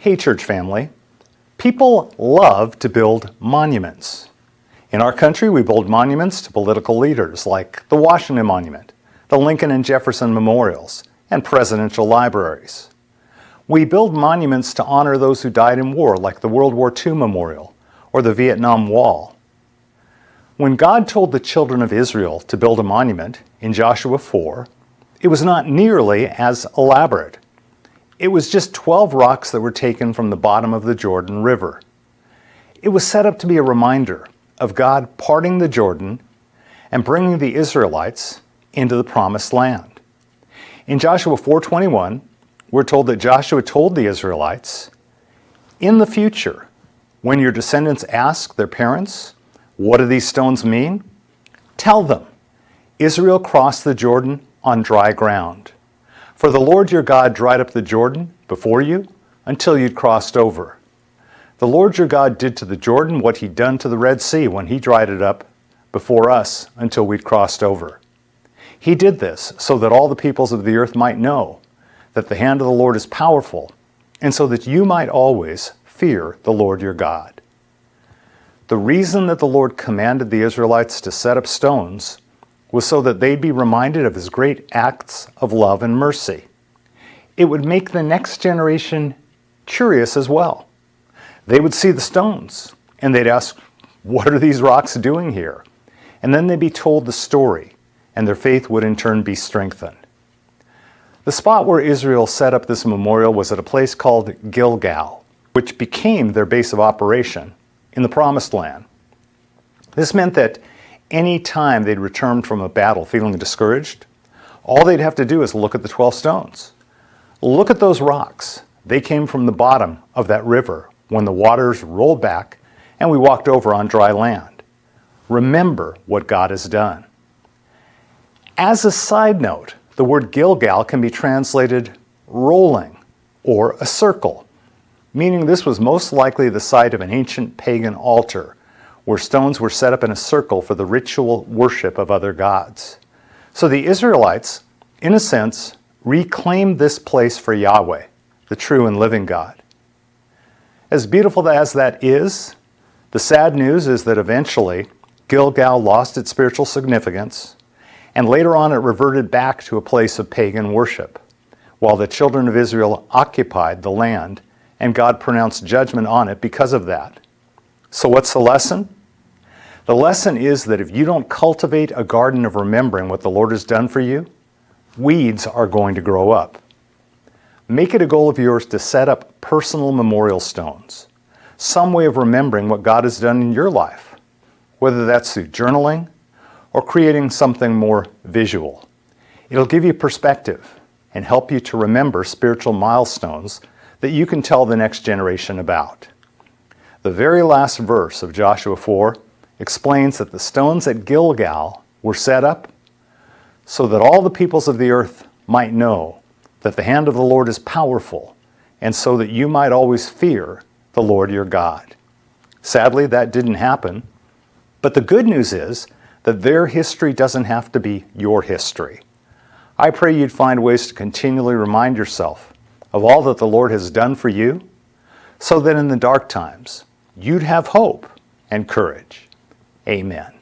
Hey, church family. People love to build monuments. In our country, we build monuments to political leaders like the Washington Monument, the Lincoln and Jefferson Memorials, and presidential libraries. We build monuments to honor those who died in war, like the World War II Memorial or the Vietnam Wall. When God told the children of Israel to build a monument in Joshua 4, it was not nearly as elaborate. It was just 12 rocks that were taken from the bottom of the Jordan River. It was set up to be a reminder of God parting the Jordan and bringing the Israelites into the promised land. In Joshua 4:21, we're told that Joshua told the Israelites, "In the future, when your descendants ask their parents, 'What do these stones mean?' tell them, 'Israel crossed the Jordan on dry ground. For the Lord your God dried up the Jordan before you until you'd crossed over. The Lord your God did to the Jordan what he'd done to the Red Sea when he dried it up before us until we'd crossed over. He did this so that all the peoples of the earth might know that the hand of the Lord is powerful, and so that you might always fear the Lord your God." The reason that the Lord commanded the Israelites to set up stones was so that they'd be reminded of his great acts of love and mercy. It would make the next generation curious as well. They would see the stones and they'd ask, "What are these rocks doing here?" And then they'd be told the story, and their faith would in turn be strengthened. The spot where Israel set up this memorial was at a place called Gilgal, which became their base of operation in the Promised Land. This meant that any time they'd returned from a battle feeling discouraged, all they'd have to do is look at the 12 stones. Look at those rocks. They came from the bottom of that river when the waters rolled back and we walked over on dry land. Remember what God has done. As a side note, the word Gilgal can be translated rolling or a circle, meaning this was most likely the site of an ancient pagan altar where stones were set up in a circle for the ritual worship of other gods. So the Israelites, in a sense, reclaimed this place for Yahweh, the true and living God. As beautiful as that is, the sad news is that eventually Gilgal lost its spiritual significance, and later on it reverted back to a place of pagan worship, while the children of Israel occupied the land, and God pronounced judgment on it because of that. So what's the lesson? The lesson is that if you don't cultivate a garden of remembering what the Lord has done for you, weeds are going to grow up. Make it a goal of yours to set up personal memorial stones, some way of remembering what God has done in your life, whether that's through journaling or creating something more visual. It'll give you perspective and help you to remember spiritual milestones that you can tell the next generation about. The very last verse of Joshua 4 explains that the stones at Gilgal were set up so that all the peoples of the earth might know that the hand of the Lord is powerful, and so that you might always fear the Lord your God. Sadly, that didn't happen, but the good news is that their history doesn't have to be your history. I pray you'd find ways to continually remind yourself of all that the Lord has done for you, so that in the dark times, you'd have hope and courage. Amen.